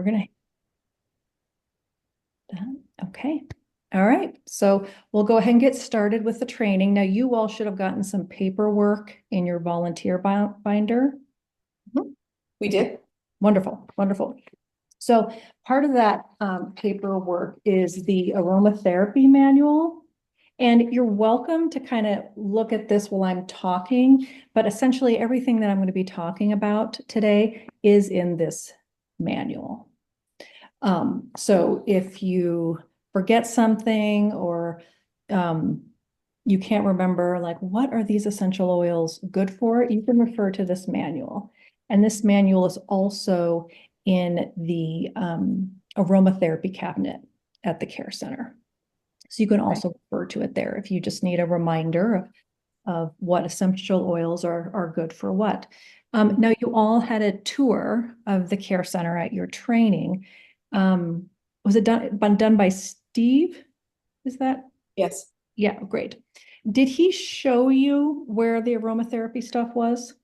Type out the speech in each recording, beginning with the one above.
we're going to, okay. All right. So we'll go ahead and get started with the training. Now, you all should have gotten some paperwork in your volunteer binder. We did. Wonderful, wonderful. So part of that paperwork is the aromatherapy manual. And you're welcome to kind of look at this while I'm talking, but essentially everything that I'm going to be talking about today is in this manual. So if you forget something or you can't remember, like, what are these essential oils good for, you can refer to this manual. And this manual is also in the aromatherapy cabinet at the care center. So you can also refer to it there if you just need a reminder of what essential oils are good for what. Now, you all had a tour of the care center at your training. Was it done by Steve? Is that? Yes. Yeah, great. Did he show you where the aromatherapy stuff was?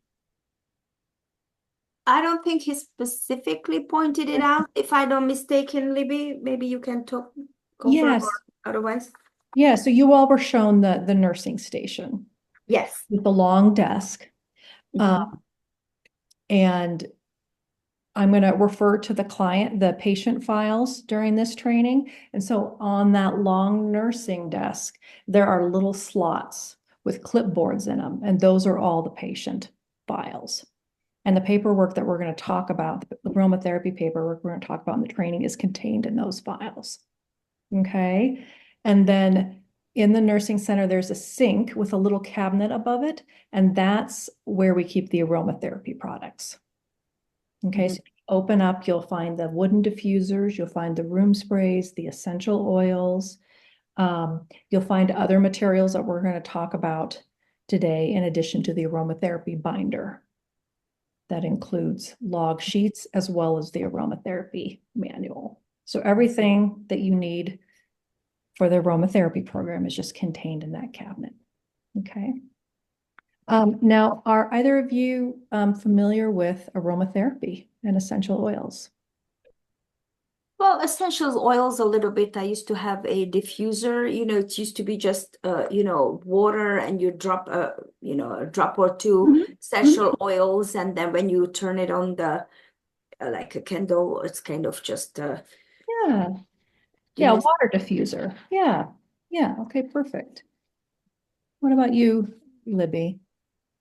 I don't think he specifically pointed it out. If I don't mistaken, Libby, maybe you can talk confirm Yes. or otherwise. Yeah, so you all were shown the nursing station Yes. with the long desk. And I'm going to refer to the patient files during this training. And so on that long nursing desk, there are little slots with clipboards in them, and those are all the patient files. And the paperwork that we're going to talk about, the aromatherapy paperwork we're going to talk about in the training, is contained in those files. Okay. And then in the nursing center, there's a sink with a little cabinet above it, and that's where we keep the aromatherapy products. Okay, so open up, you'll find the wooden diffusers, you'll find the room sprays, the essential oils. You'll find other materials that we're going to talk about today in addition to the aromatherapy binder. That includes log sheets as well as the aromatherapy manual. So everything that you need for the aromatherapy program is just contained in that cabinet. Okay. Now, are either of you familiar with aromatherapy and essential oils? Well, essential oils a little bit. I used to have a diffuser. It used to be just water, and you drop a drop or two essential oils, and then when you turn it on the like a candle, it's kind of just Yeah. Yeah, water diffuser. Yeah. Yeah. Okay, perfect. What about you, Libby?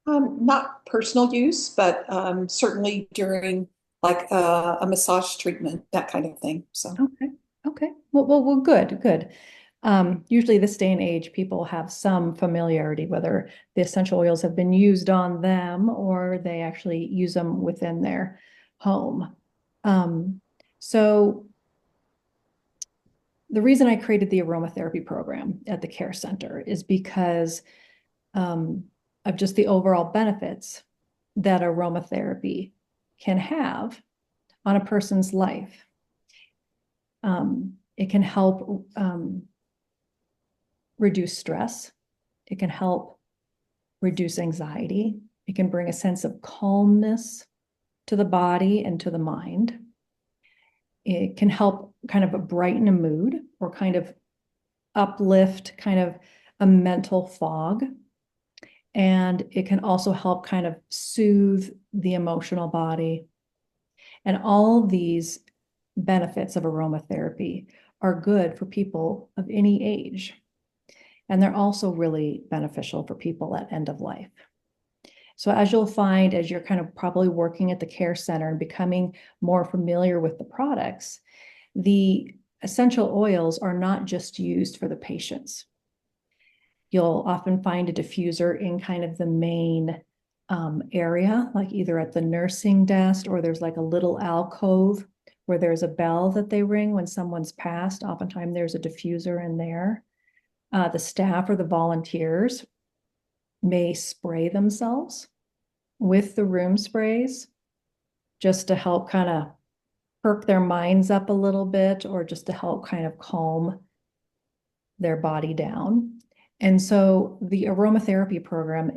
Not personal use, but certainly during like a massage treatment, that kind of thing. So, Okay. Okay. Well, good, good. Usually this day and age, people have some familiarity, whether the essential oils have been used on them or they actually use them within their home. So the reason I created the aromatherapy program at the care center is because of just the overall benefits that aromatherapy can have on a person's life. It can help reduce stress. It can help reduce anxiety. It can bring a sense of calmness to the body and to the mind. It can help kind of brighten a mood or kind of uplift kind of a mental fog. And it can also help kind of soothe the emotional body. And all these benefits of aromatherapy are good for people of any age. And they're also really beneficial for people at end of life. So as you'll find, as you're kind of probably working at the care center and becoming more familiar with the products, the essential oils are not just used for the patients. You'll often find a diffuser in kind of the main area, like either at the nursing desk or there's like a little alcove where there's a bell that they ring when someone's passed. Oftentimes there's a diffuser in there. The staff or the volunteers may spray themselves with the room sprays just to help kind of perk their minds up a little bit or just to help kind of calm their body down. And so the aromatherapy program,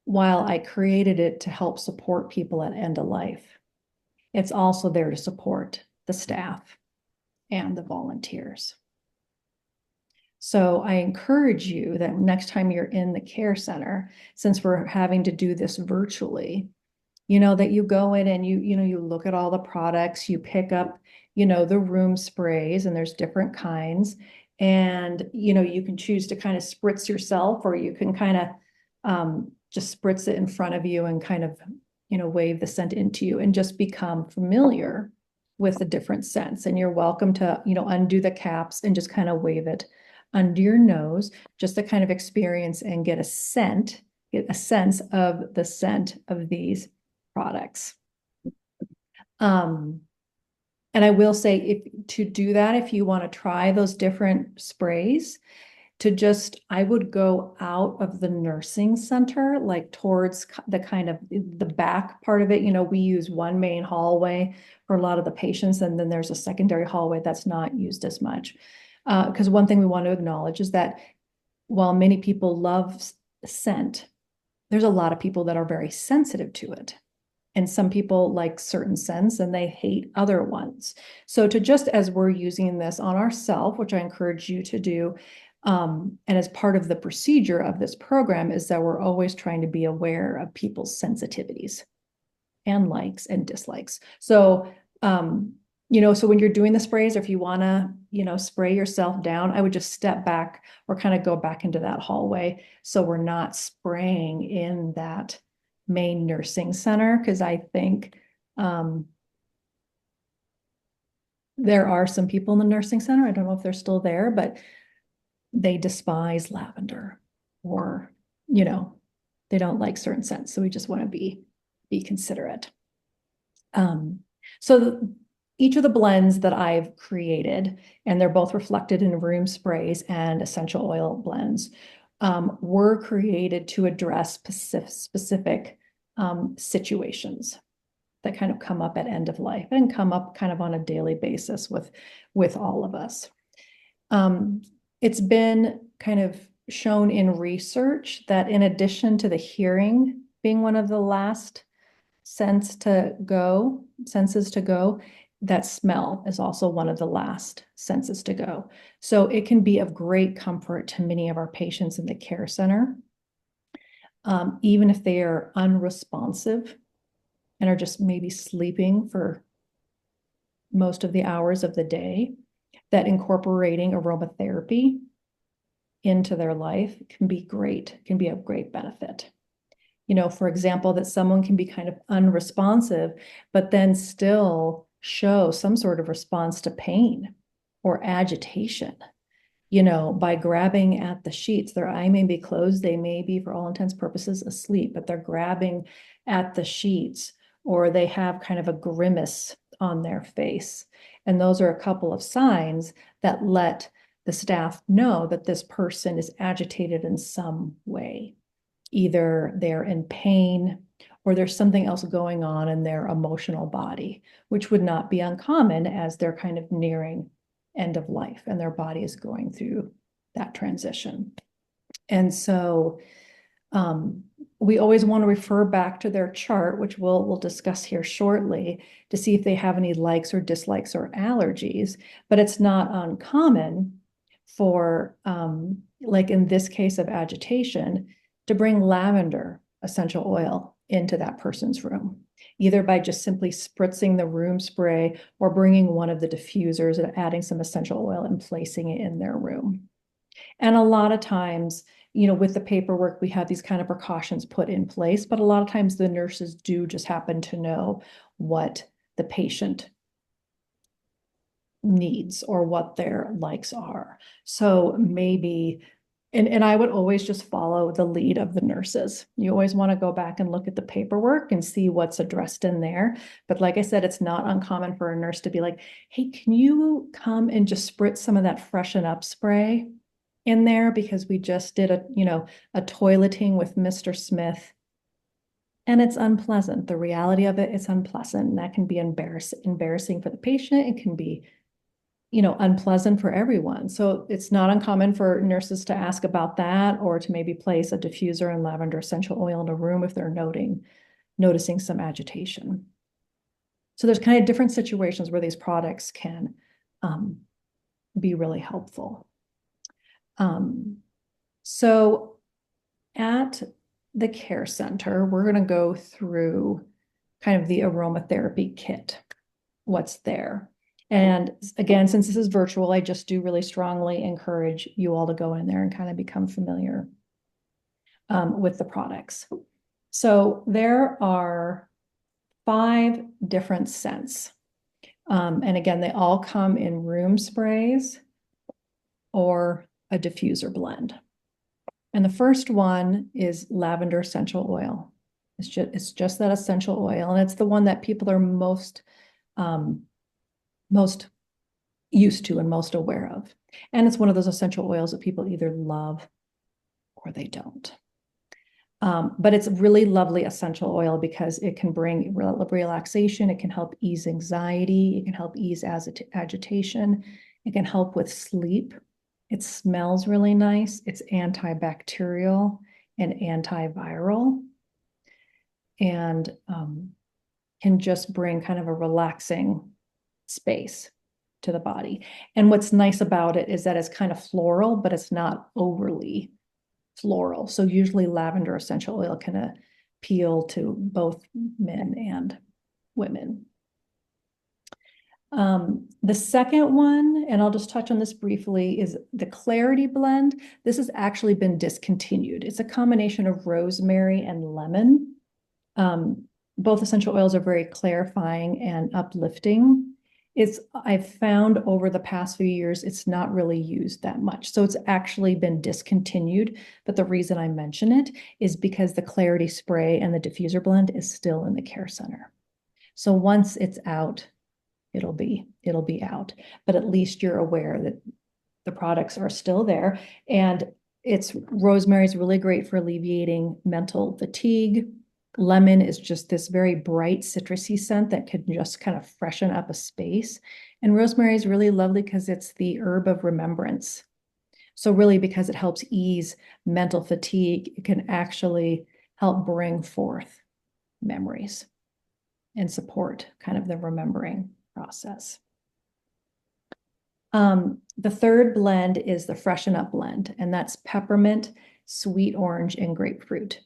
while I created it to help support people at end of life, it's also there to support the staff and the volunteers. So I encourage you that next time you're in the care center, since we're having to do this virtually, that you go in and you look at all the products, you pick up, the room sprays, and there's different kinds. And, you can choose to kind of spritz yourself, or you can kind of just spritz it in front of you and kind of, wave the scent into you and just become familiar with the different scents. And you're welcome to, undo the caps and just kind of wave it under your nose, just to kind of experience and get a sense of the scent of these products. And I will say, if you want to try those different sprays, I would go out of the nursing center, like towards the kind of the back part of it. We use one main hallway for a lot of the patients, and then there's a secondary hallway that's not used as much. Because one thing we want to acknowledge is that while many people love scent, there's a lot of people that are very sensitive to it. And some people like certain scents and they hate other ones. So just as we're using this on ourselves, which I encourage you to do, and as part of the procedure of this program, is that we're always trying to be aware of people's sensitivities and likes and dislikes. So, so when you're doing the sprays, or if you want to, spray yourself down, I would just step back or kind of go back into that hallway, so we're not spraying in that main nursing center. Because I think there are some people in the nursing center, I don't know if they're still there, but they despise lavender, or, they don't like certain scents. So we just want to be considerate. So each of the blends that I've created, and they're both reflected in room sprays and essential oil blends, were created to address specific situations that kind of come up at end of life and come up kind of on a daily basis with all of us. It's been kind of shown in research that in addition to the hearing being one of the last senses to go, that smell is also one of the last senses to go. So it can be of great comfort to many of our patients in the care center, even if they are unresponsive and are just maybe sleeping for most of the hours of the day, that incorporating aromatherapy into their life can be great, can be of great benefit. For example, that someone can be kind of unresponsive, but then still show some sort of response to pain or agitation, by grabbing at the sheets. Their eye may be closed. They may be, for all intents and purposes, asleep, but they're grabbing at the sheets, or they have kind of a grimace on their face. And those are a couple of signs that let the staff know that this person is agitated in some way. Either they're in pain, or there's something else going on in their emotional body, which would not be uncommon as they're kind of nearing end of life and their body is going through that transition. And so we always want to refer back to their chart, which we'll discuss here shortly, to see if they have any likes or dislikes or allergies. But it's not uncommon for, like in this case of agitation, to bring lavender essential oil into that person's room, either by just simply spritzing the room spray or bringing one of the diffusers and adding some essential oil and placing it in their room. And a lot of times, with the paperwork, we have these kind of precautions put in place, but a lot of times the nurses do just happen to know what the patient needs or what their likes are. So maybe, and I would always just follow the lead of the nurses. You always want to go back and look at the paperwork and see what's addressed in there. But like I said, it's not uncommon for a nurse to be like, hey, can you come and just spritz some of that freshen up spray in there, because we just did a toileting with Mr. Smith and it's unpleasant. The reality of it is unpleasant, and that can be embarrassing for the patient. It can be unpleasant for everyone. So it's not uncommon for nurses to ask about that, or to maybe place a diffuser and lavender essential oil in a room if they're noticing some agitation. So there's kind of different situations where these products can be really helpful. So at the care center, we're going to go through kind of the aromatherapy kit, what's there. And again, since this is virtual, I just do really strongly encourage you all to go in there and kind of become familiar with the products. So there are 5 different scents. And again, they all come in room sprays or a diffuser blend. And the first one is lavender essential oil. It's just that essential oil, and it's the one that people are most used to and most aware of. And it's one of those essential oils that people either love or they don't. But it's a really lovely essential oil because it can bring relaxation. It can help ease anxiety. It can help ease agitation. It can help with sleep. It smells really nice. It's antibacterial and antiviral, and can just bring kind of a relaxing space to the body. And what's nice about it is that it's kind of floral, but it's not overly floral. So usually lavender essential oil can appeal to both men and women. The second one, and I'll just touch on this briefly, is the Clarity Blend. This has actually been discontinued. It's a combination of rosemary and lemon. Both essential oils are very clarifying and uplifting. I've found over the past few years, it's not really used that much. So it's actually been discontinued. But the reason I mention it is because the Clarity Spray and the diffuser blend is still in the care center. So once it's out, it'll be out. But at least you're aware that the products are still there. And rosemary is really great for alleviating mental fatigue. Lemon is just this very bright citrusy scent that can just kind of freshen up a space. And rosemary is really lovely because it's the herb of remembrance. So really, because it helps ease mental fatigue, it can actually help bring forth memories and support kind of the remembering process. The third blend is the Freshen Up blend, and that's peppermint, sweet orange, and grapefruit.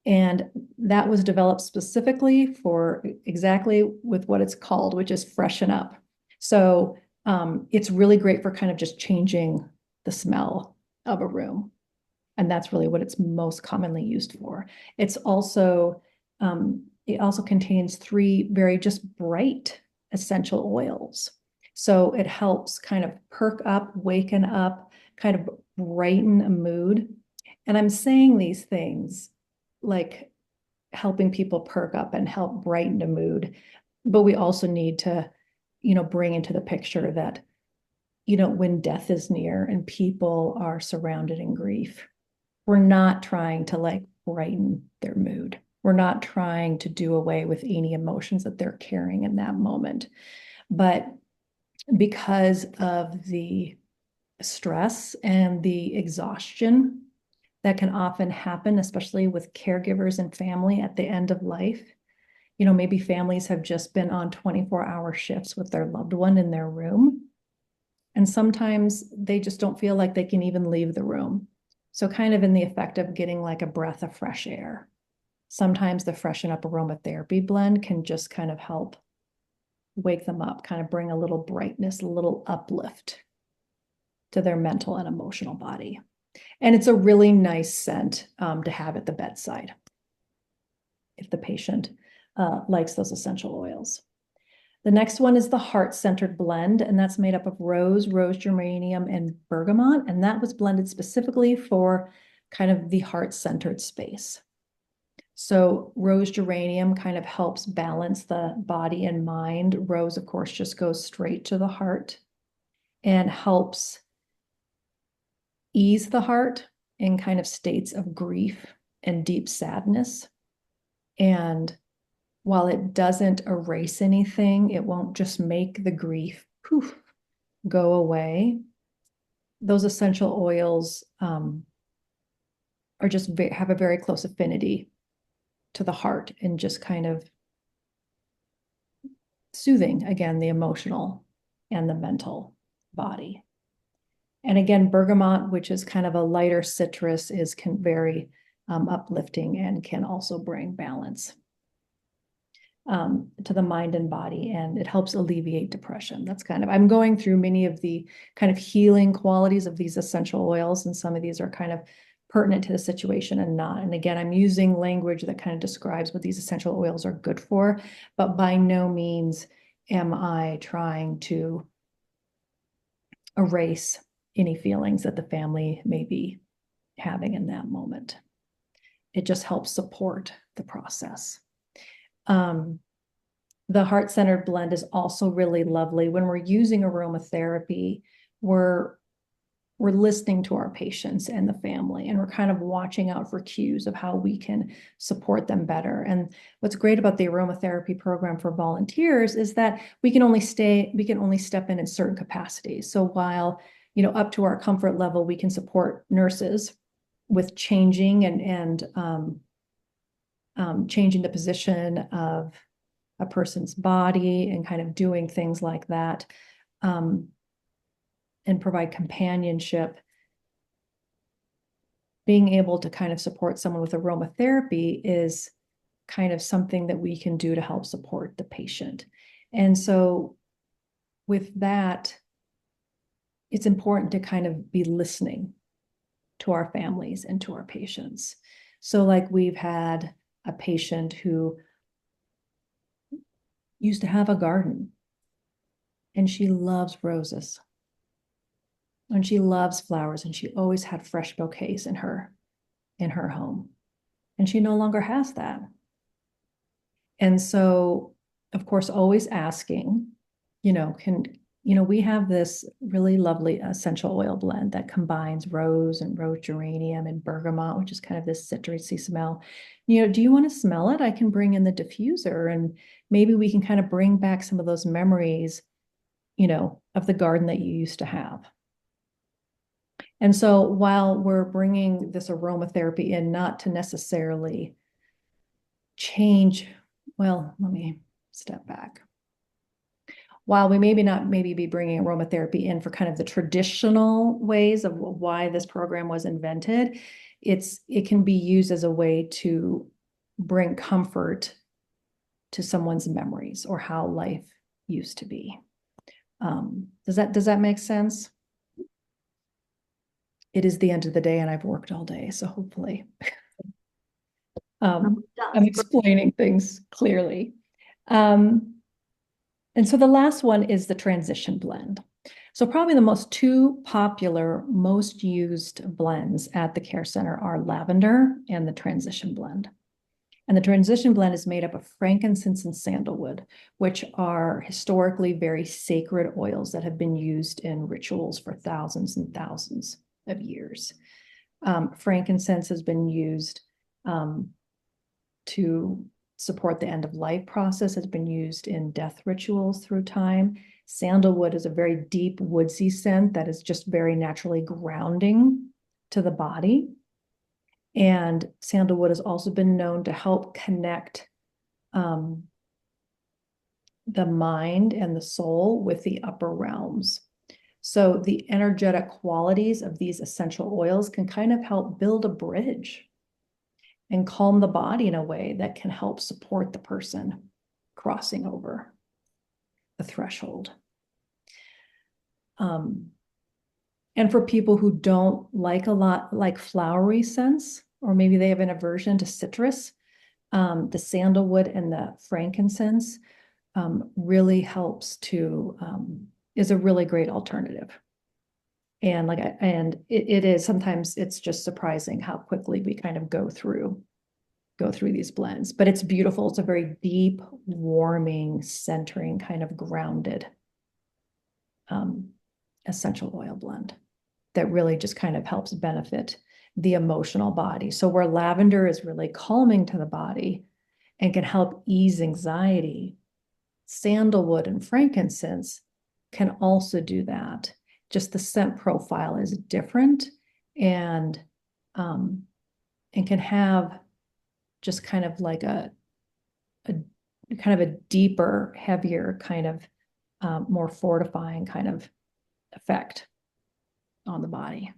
And that was developed specifically for exactly with what it's called, which is freshen up. So it's really great for kind of just changing the smell of a room. And that's really what it's most commonly used for. It also contains 3 very just bright essential oils. So it helps kind of perk up, waken up, kind of brighten a mood. And I'm saying these things like helping people perk up and help brighten a mood. But we also need to, bring into the picture that, when death is near and people are surrounded in grief, we're not trying to brighten their mood. We're not trying to do away with any emotions that they're carrying in that moment. But because of the stress and the exhaustion that can often happen, especially with caregivers and family at the end of life. Maybe families have just been on 24-hour shifts with their loved one in their room. And sometimes they just don't feel like they can even leave the room. So kind of in the effect of getting like a breath of fresh air. Sometimes the Freshen Up aromatherapy blend can just kind of help wake them up, kind of bring a little brightness, a little uplift to their mental and emotional body. And it's a really nice scent to have at the bedside if the patient likes those essential oils. The next one is the heart-centered blend, and that's made up of rose geranium, and bergamot, and that was blended specifically for kind of the heart-centered space. So rose geranium kind of helps balance the body and mind. Rose, of course, just goes straight to the heart and helps ease the heart in kind of states of grief and deep sadness. And while it doesn't erase anything, it won't just make the grief go away. Those essential oils are just have a very close affinity to the heart and just kind of soothing, again, the emotional and the mental body. And again, bergamot, which is kind of a lighter citrus, is very uplifting and can also bring balance to the mind and body, and it helps alleviate depression. That's kind of, I'm going through many of the kind of healing qualities of these essential oils, and some of these are kind of pertinent to the situation and not. And again, I'm using language that kind of describes what these essential oils are good for, but by no means am I trying to erase any feelings that the family may be having in that moment. It just helps support the process. The heart-centered blend is also really lovely. When we're using aromatherapy, we're listening to our patients and the family, and we're kind of watching out for cues of how we can support them better. And what's great about the aromatherapy program for volunteers is that we can only step in certain capacities. So while, up to our comfort level, we can support nurses with changing and changing the position of a person's body and kind of doing things like that, and provide companionship. Being able to kind of support someone with aromatherapy is kind of something that we can do to help support the patient. And so with that, it's important to kind of be listening to our families and to our patients. So like we've had a patient who used to have a garden, and she loves roses, and she loves flowers, and she always had fresh bouquets in her home, and she no longer has that. And so, of course, always asking, we have this really lovely essential oil blend that combines rose and rose geranium and bergamot, which is kind of this citrusy smell. Do you want to smell it? I can bring in the diffuser, and maybe we can kind of bring back some of those memories, of the garden that you used to have. And so while we're bringing this aromatherapy in, not to necessarily change, well, let me step back. While we maybe be bringing aromatherapy in for kind of the traditional ways of why this program was invented, it can be used as a way to bring comfort to someone's memories or how life used to be. Does that make sense? It is the end of the day and I've worked all day, so hopefully I'm explaining things clearly. And so the last one is the transition blend. So probably the two popular, most used blends at the care center are lavender and the transition blend. And the transition blend is made up of frankincense and sandalwood, which are historically very sacred oils that have been used in rituals for thousands and thousands of years. Frankincense has been used to support the end of life process. It's been used in death rituals through time. Sandalwood is a very deep woodsy scent that is just very naturally grounding to the body. And sandalwood has also been known to help connect the mind and the soul with the upper realms. So the energetic qualities of these essential oils can kind of help build a bridge and calm the body in a way that can help support the person crossing over the threshold. And for people who don't like flowery scents, or maybe they have an aversion to citrus, the sandalwood and the frankincense really helps is a really great alternative. And it is, sometimes it's just surprising how quickly we kind of go through these blends, but it's beautiful. It's a very deep, warming, centering, kind of grounded essential oil blend that really just kind of helps benefit the emotional body. So where lavender is really calming to the body and can help ease anxiety, sandalwood and frankincense can also do that. Just the scent profile is different and can have just kind of like a kind of a deeper, heavier kind of more fortifying kind of effect on the body.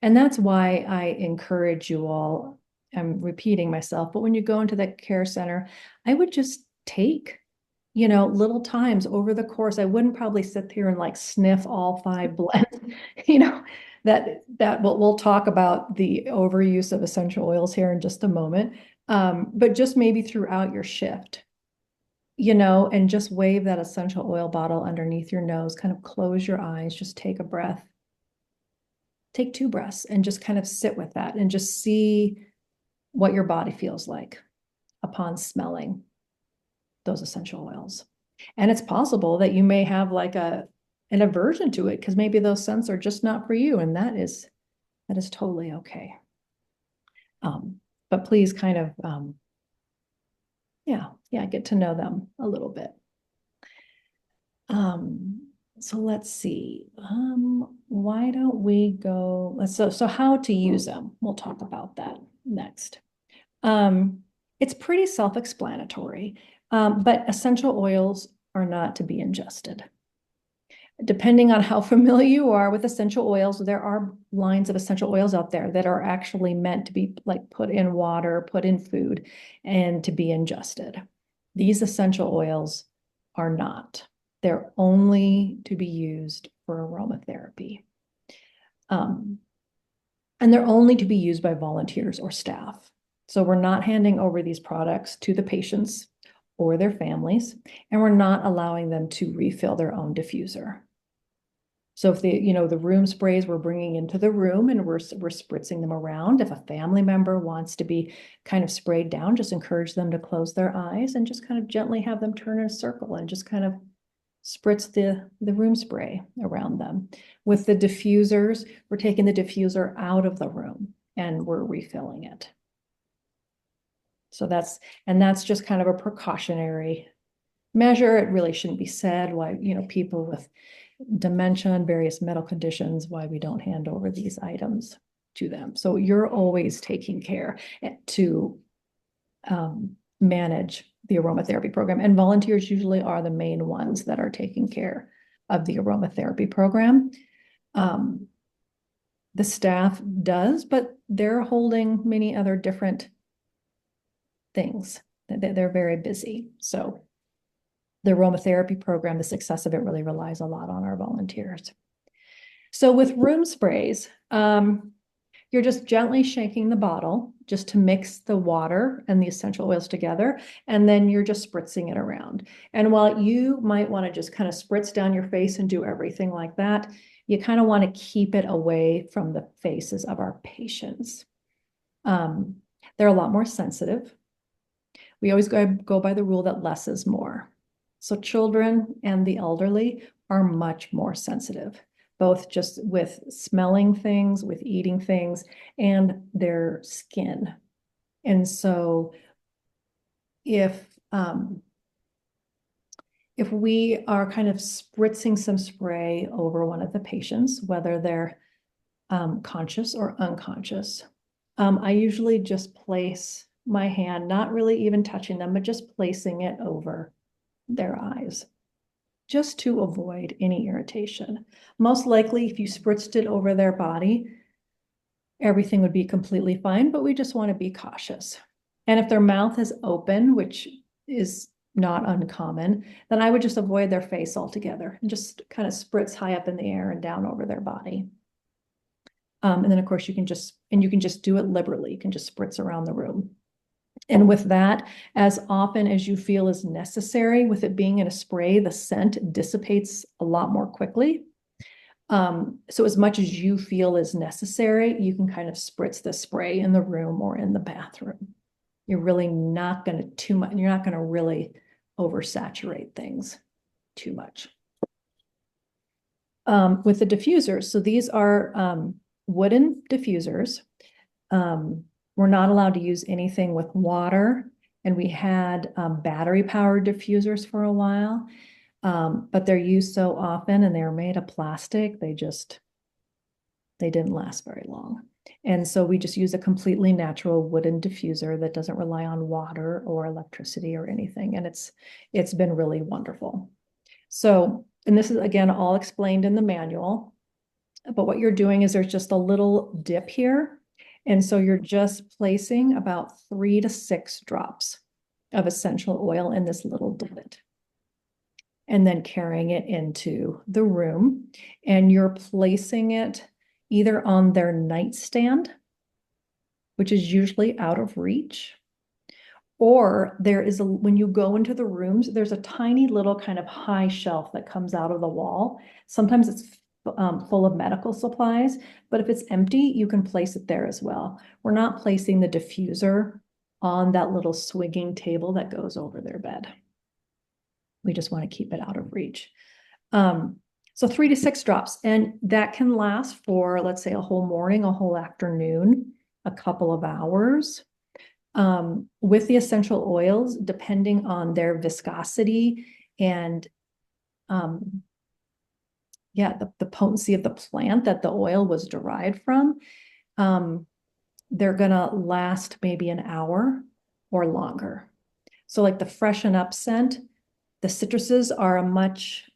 And that's why I encourage you all, I'm repeating myself, but when you go into that care center, I would just take, little times over the course. I wouldn't probably sit here and like sniff all 5 blends, that we'll talk about the overuse of essential oils here in just a moment. But just maybe throughout your shift, and just wave that essential oil bottle underneath your nose, kind of close your eyes, just take a breath. Take 2 breaths and just kind of sit with that and just see what your body feels like upon smelling those essential oils. And it's possible that you may have like an aversion to it because maybe those scents are just not for you. And that is totally okay. But please kind of, get to know them a little bit. So let's see. Why don't we go? So how to use them? We'll talk about that next. It's pretty self-explanatory, but essential oils are not to be ingested. Depending on how familiar you are with essential oils, there are lines of essential oils out there that are actually meant to be like put in water, put in food, and to be ingested. These essential oils are not. They're only to be used for aromatherapy. And they're only to be used by volunteers or staff. So we're not handing over these products to the patients or their families, and we're not allowing them to refill their own diffuser. So if the room sprays we're bringing into the room and we're spritzing them around, if a family member wants to be kind of sprayed down, just encourage them to close their eyes and just kind of gently have them turn in a circle and just kind of spritz the room spray around them. With the diffusers, we're taking the diffuser out of the room and we're refilling it. So that's just kind of a precautionary measure. It really shouldn't be said why, people with dementia and various medical conditions, why we don't hand over these items to them. So you're always taking care to manage the aromatherapy program, and volunteers usually are the main ones that are taking care of the aromatherapy program. The staff does, but they're holding many other different things. They're very busy. So the aromatherapy program, the success of it really relies a lot on our volunteers. So with room sprays, you're just gently shaking the bottle just to mix the water and the essential oils together, and then you're just spritzing it around. And while you might want to just kind of spritz down your face and do everything like that, you kind of want to keep it away from the faces of our patients. They're a lot more sensitive. We always go by the rule that less is more. So children and the elderly are much more sensitive, both just with smelling things, with eating things, and their skin. And so if we are kind of spritzing some spray over one of the patients, whether they're conscious or unconscious, I usually just place my hand, not really even touching them, but just placing it over their eyes, just to avoid any irritation. Most likely, if you spritzed it over their body, everything would be completely fine, but we just want to be cautious. And if their mouth is open, which is not uncommon, then I would just avoid their face altogether and just kind of spritz high up in the air and down over their body. And then of course you can just do it liberally. You can just spritz around the room. And with that, as often as you feel is necessary, with it being in a spray, the scent dissipates a lot more quickly. So as much as you feel is necessary, you can kind of spritz the spray in the room or in the bathroom. You're really not going to you're not going to really oversaturate things too much. With the diffusers, so these are wooden diffusers. We're not allowed to use anything with water, and we had battery-powered diffusers for a while, but they're used so often and they're made of plastic, they didn't last very long. And so we just use a completely natural wooden diffuser that doesn't rely on water or electricity or anything. And it's been really wonderful. So, and this is again, all explained in the manual, but what you're doing is there's just a little dip here. And so you're just placing about 3 to 6 drops of essential oil in this little divot, and then carrying it into the room. And you're placing it either on their nightstand, which is usually out of reach, or there is when you go into the rooms, there's a tiny little kind of high shelf that comes out of the wall. Sometimes it's full of medical supplies, but if it's empty, you can place it there as well. We're not placing the diffuser on that little swinging table that goes over their bed. We just want to keep it out of reach. So 3 to 6 drops, and that can last for, let's say, a whole morning, a whole afternoon, a couple of hours. With the essential oils, depending on their viscosity and the potency of the plant that the oil was derived from, they're gonna last maybe an hour or longer. So like the freshen up scent, the citruses are a much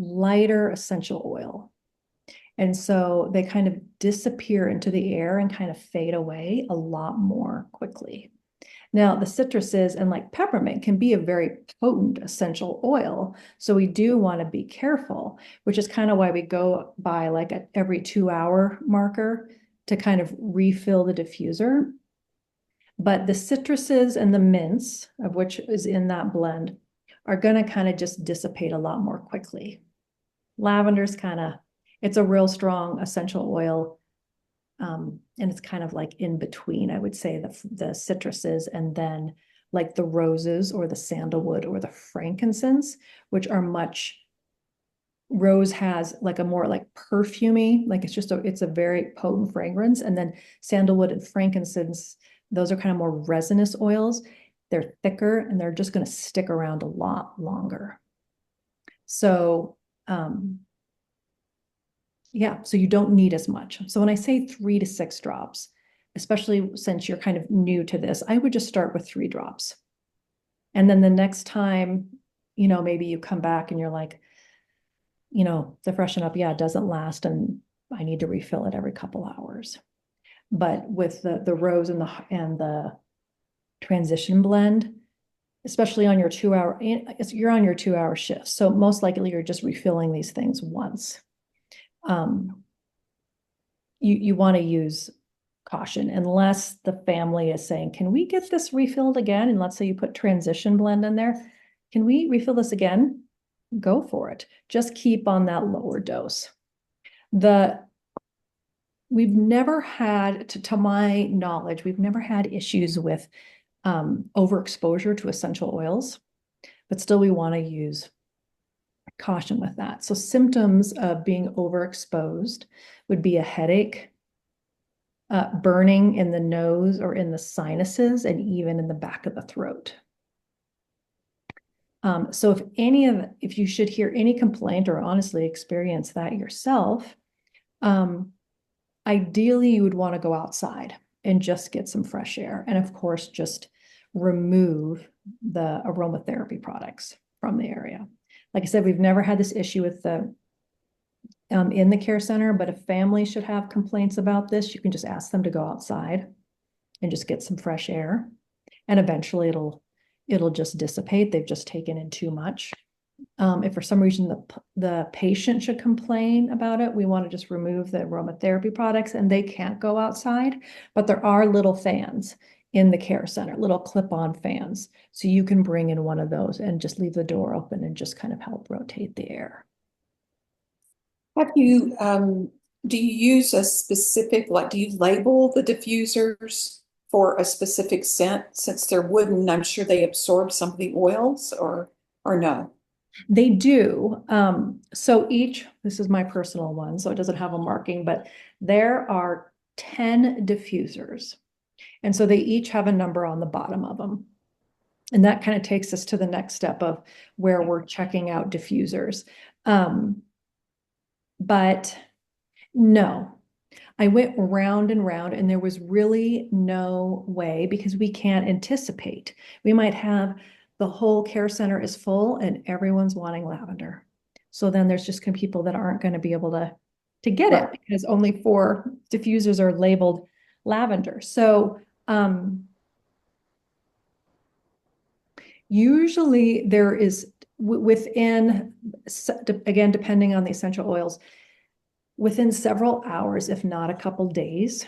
lighter essential oil. And so they kind of disappear into the air and kind of fade away a lot more quickly. Now, the citruses and like peppermint can be a very potent essential oil. So we do want to be careful, which is kind of why we go by like at every 2-hour marker to kind of refill the diffuser. But the citruses and the mints, of which is in that blend, are going to kind of just dissipate a lot more quickly. Lavender's it's a real strong essential oil. And it's kind of like in between, I would say, the citruses and then like the roses or the sandalwood or the frankincense, which are rose has like a more like perfumey, like it's a very potent fragrance. And then sandalwood and frankincense, those are kind of more resinous oils. They're thicker and they're just going to stick around a lot longer. So, yeah, so you don't need as much. So when I say 3 to 6 drops, especially since you're kind of new to this, I would just start with 3 drops. And then the next time, maybe you come back and you're like, the freshen up, yeah, it doesn't last and I need to refill it every couple hours. But with the rose and the transition blend, especially on your 2-hour, you're on your 2-hour shift. So most likely you're just refilling these things once. You want to use caution unless the family is saying, can we get this refilled again? And let's say you put transition blend in there. Can we refill this again? Go for it. Just keep on that lower dose. We've never had, to my knowledge, we've never had issues with overexposure to essential oils, but still we want to use caution with that. So symptoms of being overexposed would be a headache, burning in the nose or in the sinuses, and even in the back of the throat. So if you should hear any complaint or honestly experience that yourself, ideally you would want to go outside and just get some fresh air. And of course, just remove the aromatherapy products from the area. Like I said, we've never had this issue with in the care center, but if families should have complaints about this, you can just ask them to go outside and just get some fresh air. And eventually it'll just dissipate. They've just taken in too much. If for some reason the patient should complain about it, we want to just remove the aromatherapy products and they can't go outside, but there are little fans in the care center, little clip-on fans. So you can bring in one of those and just leave the door open and just kind of help rotate the air. Do you use a specific, do you label the diffusers for a specific scent? Since they're wooden, I'm sure they absorb some of the oils or no? They do. So this is my personal one, so it doesn't have a marking, but there are 10 diffusers. And so they each have a number on the bottom of them. And that kind of takes us to the next step of where we're checking out diffusers. But no, I went round and round, and there was really no way, because we can't anticipate. We might have the whole care center is full and everyone's wanting lavender. So then there's just gonna be people that aren't going to be able to get it Right. because only 4 diffusers are labeled lavender. So usually there is within, again, depending on the essential oils, within several hours, if not a couple days,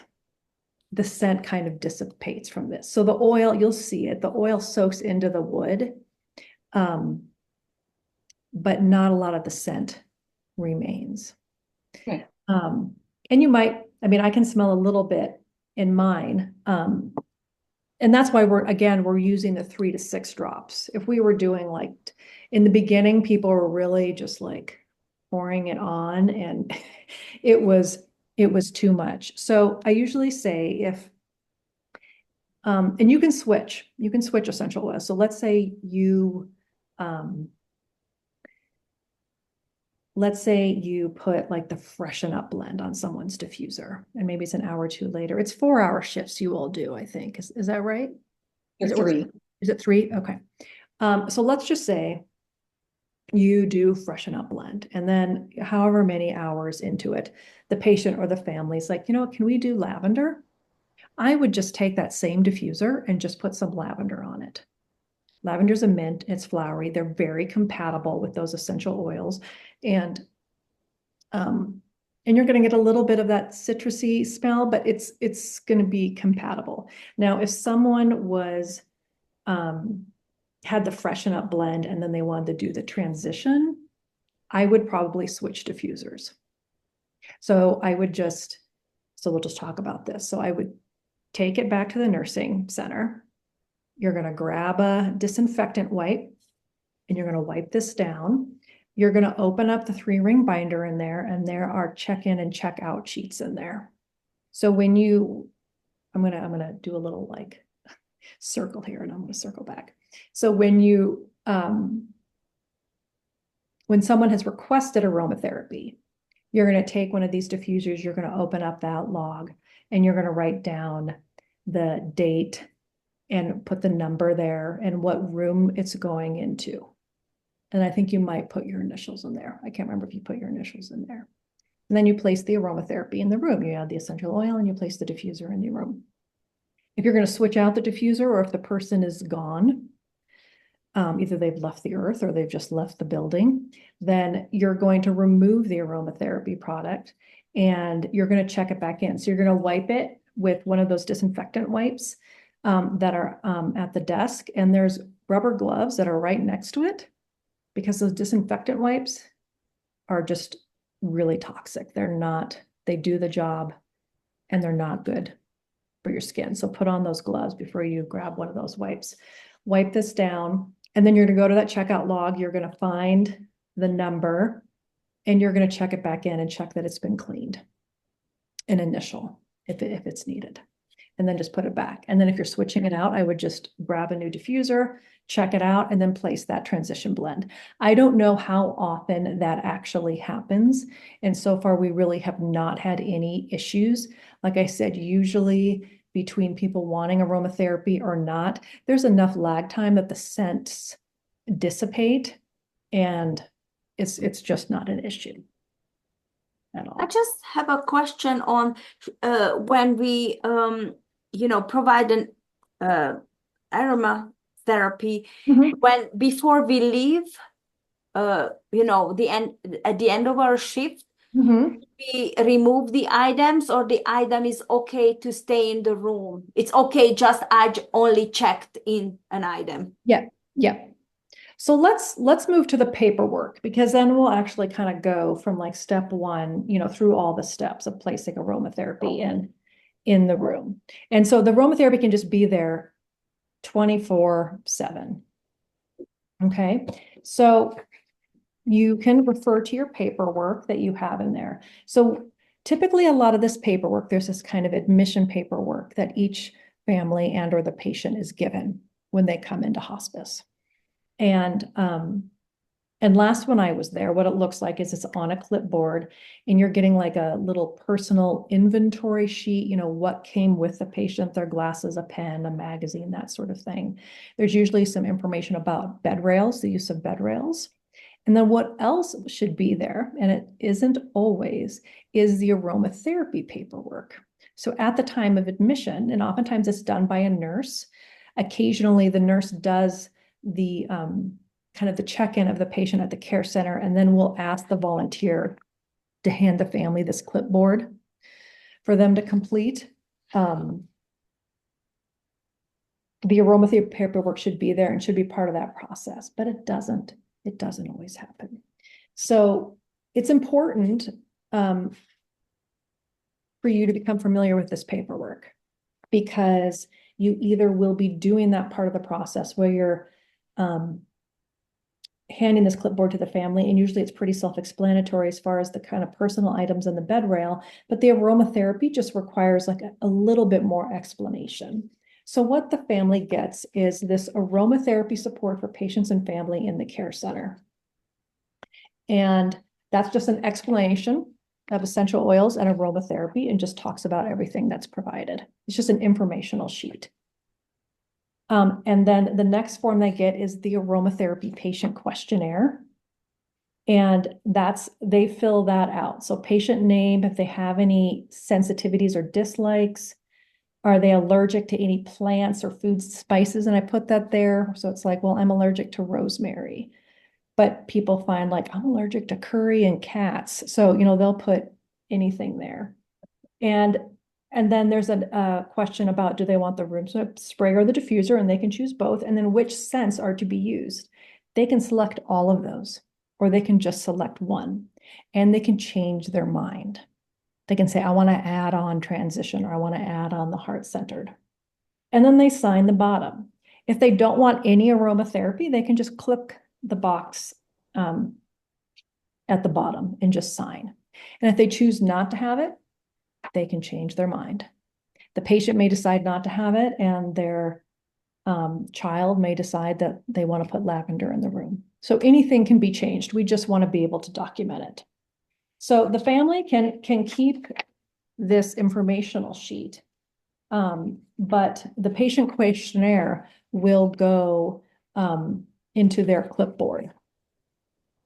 the scent kind of dissipates from this. So the oil, you'll see it, the oil soaks into the wood, but not a lot of the scent remains. Okay. And you might, I mean, I can smell a little bit in mine. And that's why we're using the 3 to 6 drops. If we were doing like, in the beginning, people were really just like pouring it on, and it was too much. So I usually say if, and you can switch essential oils. So let's say you put like the Freshen Up blend on someone's diffuser, and maybe it's an hour or 2 later. It's 4-hour shifts you all do, I think. Is that right? They're 3. Is it 3? Okay. So let's just say you do Freshen Up blend, and then however many hours into it, the patient or the family's like, can we do lavender? I would just take that same diffuser and just put some lavender on it. Lavender's a mint, it's flowery, they're very compatible with those essential oils. And you're going to get a little bit of that citrusy smell, but it's going to be compatible. Now, if someone was had the Freshen Up blend and then they wanted to do the transition, I would probably switch diffusers. So we'll just talk about this. So I would take it back to the nursing center. You're going to grab a disinfectant wipe and you're going to wipe this down. You're going to open up the 3-ring binder in there, and there are check-in and check-out sheets in there. So when I'm going to do a little like circle here, and I'm going to circle back. So when someone has requested aromatherapy, you're going to take one of these diffusers, you're going to open up that log, and you're going to write down the date and put the number there and what room it's going into. And I think you might put your initials in there. I can't remember if you put your initials in there. And then you place the aromatherapy in the room. You add the essential oil and you place the diffuser in the room. If you're going to switch out the diffuser, or if the person is gone, either they've left the earth or they've just left the building, then you're going to remove the aromatherapy product and you're going to check it back in. So you're going to wipe it with one of those disinfectant wipes that are at the desk. And there's rubber gloves that are right next to it, because those disinfectant wipes are just really toxic. They do the job and they're not good for your skin. So put on those gloves before you grab one of those wipes. Wipe this down, and then you're going to go to that checkout log. You're going to find the number and you're going to check it back in and check that it's been cleaned. An initial if it's needed. And then just put it back. And then if you're switching it out, I would just grab a new diffuser, check it out, and then place that transition blend. I don't know how often that actually happens. And so far, we really have not had any issues. Like I said, usually between people wanting aromatherapy or not, there's enough lag time that the scents dissipate, and it's just not an issue at all. I just have a question on when we provide an aromatherapy, when before we leave at the end of our shift, we remove the items, or the item is okay to stay in the room? It's okay, just I only checked in an item. Yeah. So let's move to the paperwork, because then we'll actually kind of go from like step 1, through all the steps of placing aromatherapy in the room. And so the aromatherapy can just be there 24/7. Okay. So you can refer to your paperwork that you have in there. So typically a lot of this paperwork, there's this kind of admission paperwork that each family and or the patient is given when they come into hospice. And And last when I was there, what it looks like is it's on a clipboard and you're getting like a little personal inventory sheet, you know, what came with the patient, their glasses, a pen, a magazine, that sort of thing. There's usually some information about bed rails, the use of bed rails. And then what else should be there, and it isn't always, is the aromatherapy paperwork. So at the time of admission, and oftentimes it's done by a nurse, occasionally the nurse does the kind of the check-in of the patient at the care center, and then we'll ask the volunteer to hand the family this clipboard for them to complete. The aromatherapy paperwork should be there and should be part of that process, but it doesn't always happen. So it's important for you to become familiar with this paperwork, because you either will be doing that part of the process where you're handing this clipboard to the family, and usually it's pretty self-explanatory as far as the kind of personal items in the bed rail, but the aromatherapy just requires like a little bit more explanation. So what the family gets is this aromatherapy support for patients and family in the care center. And that's just an explanation of essential oils and aromatherapy, and just talks about everything that's provided. It's just an informational sheet. And then the next form they get is the aromatherapy patient questionnaire. And they fill that out. So patient name, if they have any sensitivities or dislikes, are they allergic to any plants or food spices? And I put that there. So it's like, well, I'm allergic to rosemary, but people find like, I'm allergic to curry and cats. So, you know, they'll put anything there. And then there's a question about, do they want the room spray or the diffuser? And they can choose both. And then which scents are to be used. They can select all of those, or they can just select one, and they can change their mind. They can say, I want to add on transition, or I want to add on the heart-centered. And then they sign the bottom. If they don't want any aromatherapy, they can just click the box at the bottom and just sign. And if they choose not to have it, they can change their mind. The patient may decide not to have it, and their child may decide that they want to put lavender in the room. So anything can be changed. We just want to be able to document it. So the family can keep this informational sheet, but the patient questionnaire will go into their clipboard.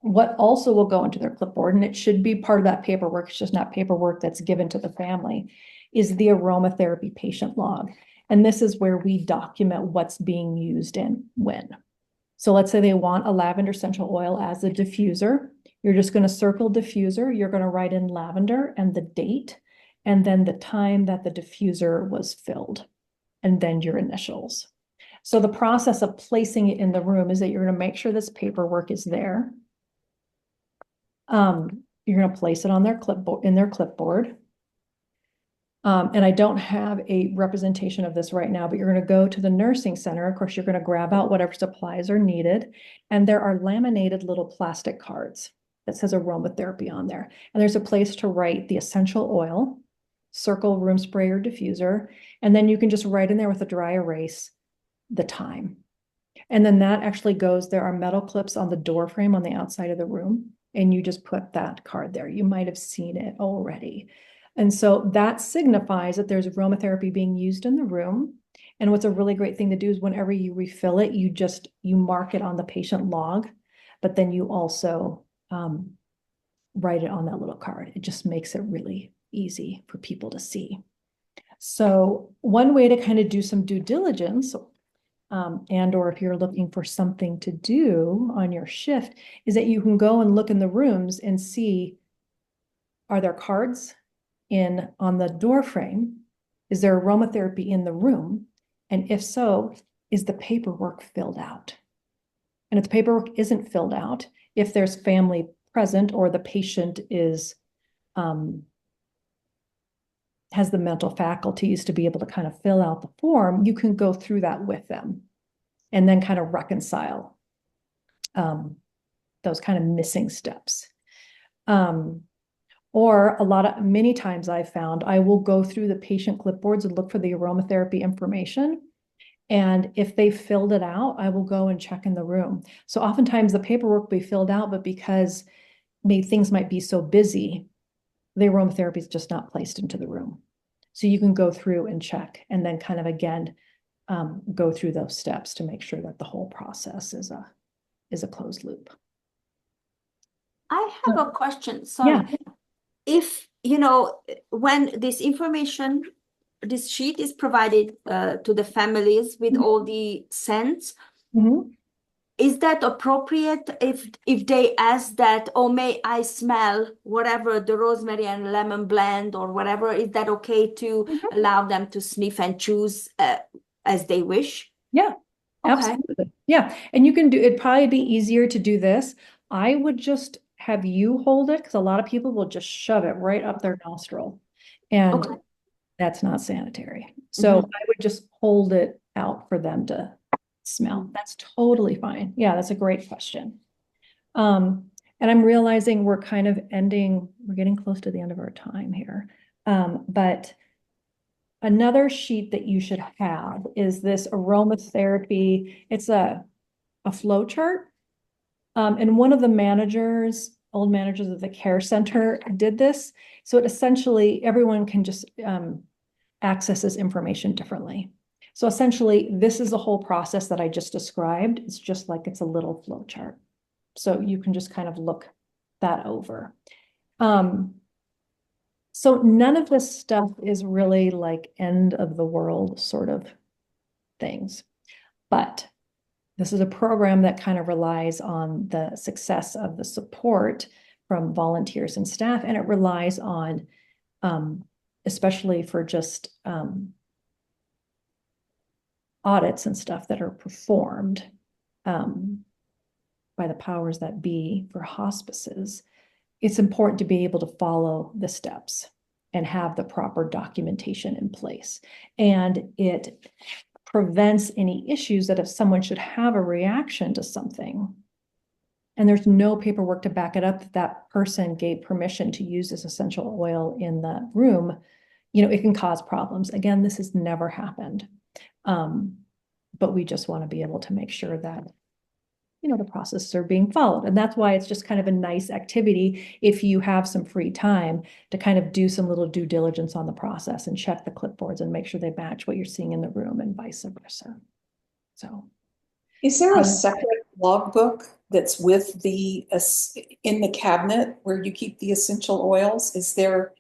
What also will go into their clipboard, and it should be part of that paperwork, it's just not paperwork that's given to the family, is the aromatherapy patient log. And this is where we document what's being used and when. So let's say they want a lavender essential oil as a diffuser. You're just going to circle diffuser. You're going to write in lavender and the date, and then the time that the diffuser was filled, and then your initials. So the process of placing it in the room is that you're going to make sure this paperwork is there. You're going to place it on their clipboard, in their clipboard. And I don't have a representation of this right now, but you're going to go to the nursing center. Of course, you're going to grab out whatever supplies are needed. And there are laminated little plastic cards that says aromatherapy on there. And there's a place to write the essential oil, circle room spray or diffuser. And then you can just write in there with a dry erase the time. And then that actually goes, there are metal clips on the door frame on the outside of the room, and you just put that card there. You might have seen it already. And so that signifies that there's aromatherapy being used in the room. And what's a really great thing to do is whenever you refill it, you mark it on the patient log, but then you also write it on that little card. It just makes it really easy for people to see. So one way to kind of do some due diligence, or if you're looking for something to do on your shift, is that you can go and look in the rooms and see, are there cards on the door frame? Is there aromatherapy in the room? And if so, is the paperwork filled out? And if the paperwork isn't filled out, if there's family present or the patient has the mental faculties to be able to kind of fill out the form, you can go through that with them and then kind of reconcile those kind of missing steps. Or many times I've found I will go through the patient clipboards and look for the aromatherapy information. And if they filled it out, I will go and check in the room. So oftentimes the paperwork will be filled out, but because things might be so busy, the aromatherapy is just not placed into the room. So you can go through and check and then kind of again go through those steps to make sure that the whole process is a closed loop. I have a question. Yeah. Sorry. If, when this information, this sheet is provided to the families with all the scents, is that appropriate if they ask that, oh, may I smell whatever the rosemary and lemon blend or whatever? Is that okay to allow them to sniff and choose as they wish? Yeah, Okay. absolutely. Yeah. And you can it'd probably be easier to do this. I would just have you hold it because a lot of people will just shove it right up their nostril. And Okay. that's not sanitary. So I would just hold it out for them to smell. That's totally fine. Yeah, that's a great question. And I'm realizing we're getting close to the end of our time here. But another sheet that you should have is this aromatherapy. It's a flow chart. And one of the old managers of the care center did this. So it essentially, everyone can just access this information differently. So essentially, this is the whole process that I just described. It's just like it's a little flow chart. So you can just kind of look that over. So none of this stuff is really like end of the world sort of things. But this is a program that kind of relies on the success of the support from volunteers and staff, and it relies on, especially for just audits and stuff that are performed by the powers that be for hospices. It's important to be able to follow the steps and have the proper documentation in place. And it prevents any issues that if someone should have a reaction to something and there's no paperwork to back it up that that person gave permission to use this essential oil in the room, it can cause problems. Again, this has never happened. But we just want to be able to make sure that the processes are being followed. And that's why it's just kind of a nice activity if you have some free time to kind of do some little due diligence on the process and check the clipboards and make sure they match what you're seeing in the room and vice versa. So, is there a separate logbook that's with in the cabinet where you keep the essential oils? Is there,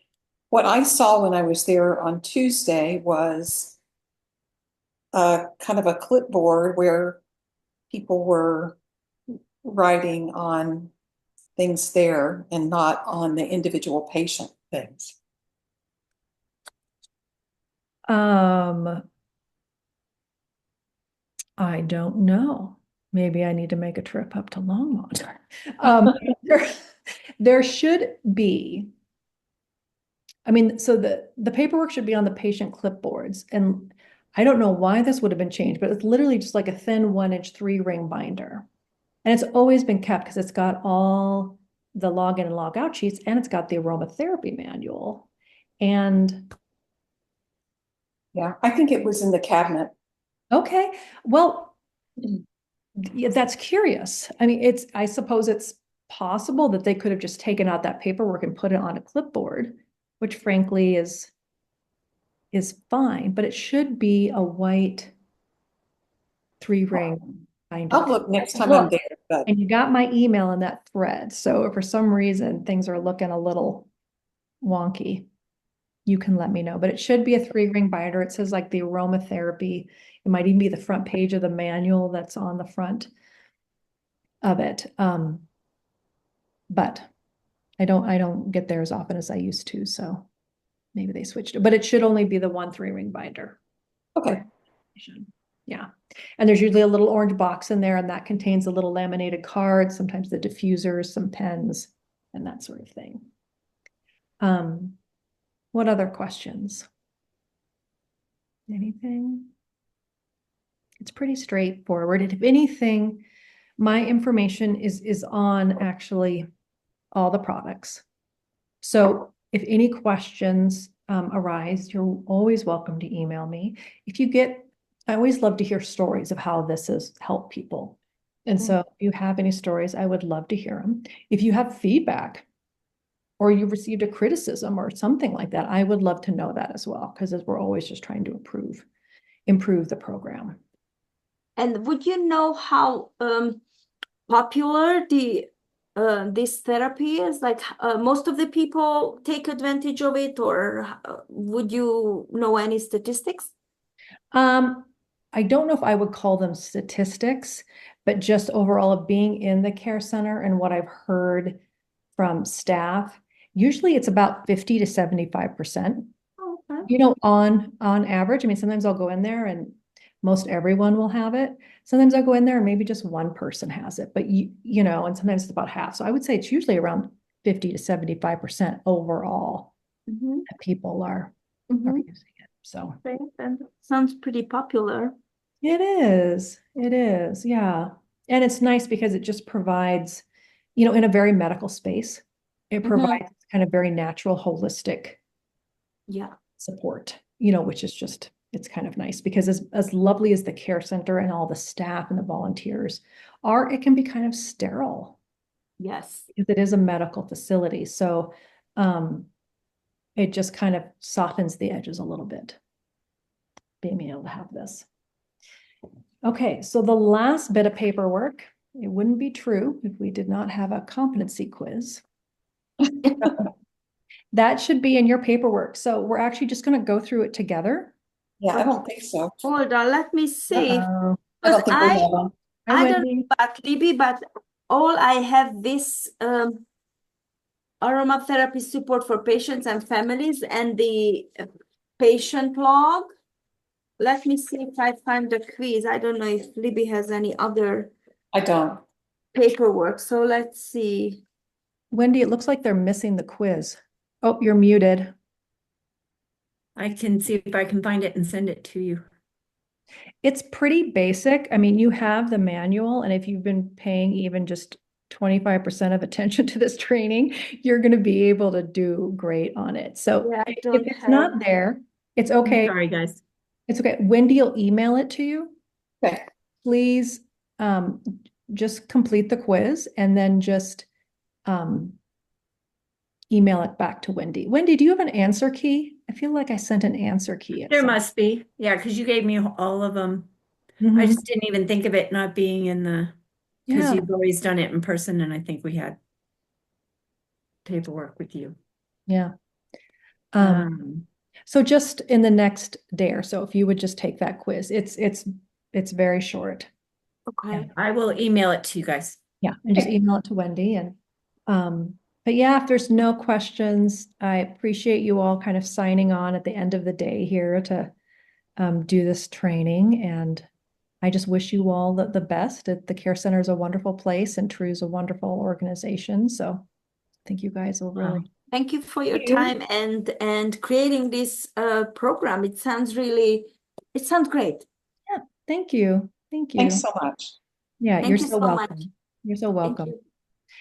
what I saw when I was there on Tuesday was kind of a clipboard where people were writing on things there and not on the individual patient things. I don't know. Maybe I need to make a trip up to Longmont. There should be. I mean, so the paperwork should be on the patient clipboards, and I don't know why this would have been changed, but it's literally just like a thin 1-inch 3-ring binder. And it's always been kept because it's got all the login and log out sheets, and it's got the aromatherapy manual. And yeah, I think it was in the cabinet. Okay, well, yeah, that's curious. I mean, I suppose it's possible that they could have just taken out that paperwork and put it on a clipboard, which frankly is fine, but it should be a white 3-ring binder. I'll look next time I'm there. But And you got my email in that thread. So if for some reason things are looking a little wonky, you can let me know. But it should be a 3-ring binder. It says like the aromatherapy. It might even be the front page of the manual that's on the front of it. But I don't get there as often as I used to. So maybe they switched it, but it should only be the 1 3-ring binder. okay. Yeah. And there's usually a little orange box in there, and that contains a little laminated card, sometimes the diffusers, some pens, and that sort of thing. What other questions? Anything? It's pretty straightforward. And if anything, my information is on actually all the products. So if any questions arise, you're always welcome to email me. If you get I always love to hear stories of how this has helped people. And so if you have any stories, I would love to hear them. If you have feedback or you received a criticism or something like that, I would love to know that as well, because we're always just trying to improve the program. And would you know how popular the this therapy is? Like most of the people take advantage of it, or would you know any statistics? I don't know if I would call them statistics, but just overall of being in the care center and what I've heard from staff, usually it's about 50 to 75%. Okay. On average. I mean, sometimes I'll go in there and most everyone will have it. Sometimes I'll go in there and maybe just one person has it, but and sometimes it's about half. So I would say it's usually around 50 to 75% overall Mm-hmm. that people are Mm-hmm. using it. So Okay, that sounds pretty popular. it is. It is. Yeah. And it's nice because it just provides, in a very medical space, it Mm-hmm. provides kind of very natural, holistic Yeah. support, which is just, it's kind of nice because as lovely as the care center and all the staff and the volunteers are, it can be kind of sterile Yes. because it is a medical facility. So it just kind of softens the edges a little bit, being able to have this. Okay, so the last bit of paperwork, it wouldn't be true if we did not have a competency quiz. That should be in your paperwork. So we're actually just going to go through it together. Yeah, I don't think so. Hold on, let me see. Uh-oh. I Because don't think we have one. Hi, I don't know Wendy. about Libby, but all I have this aromatherapy support for patients and families and the patient log. Let me see if I find the quiz. I don't know if Libby has any other I don't. paperwork. So let's see. Wendy, it looks like they're missing the quiz. Oh, you're muted. I can see if I can find it and send it to you. It's pretty basic. I mean, you have the manual, and if you've been paying even just 25% of attention to this training, you're going to be able to do great on it. So Yeah, I if don't it's have. not there, it's okay. Sorry, guys. It's okay. Wendy will email it to you. Okay. Please just complete the quiz and then just email it back to Wendy. Wendy, do you have an answer key? I feel like I sent an answer key. There must be. Yeah, because you gave me all of them. I just didn't even think of it not being in the, because Yeah. you've always done it in person, and I think we had paperwork with you. Yeah. Um, So just in the next day or so, if you would just take that quiz, it's very short. Okay. I will email it to you guys. Yeah, and just email it to Wendy and but yeah, if there's no questions, I appreciate you all kind of signing on at the end of the day here to do this training, and I just wish you all the best. The Care Center is a wonderful place and True is a wonderful organization. So I think you guys will really. Thank you for your Thank you. time and creating this program. It sounds great. Yeah, thank you. Thank you. Thanks so much. Yeah, Thank you're you so so much. welcome. You're so Thank welcome. you.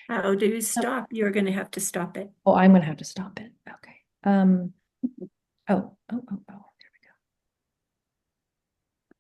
How do you stop? You're going to have to stop it. Oh, I'm gonna have to stop it. Okay. Oh,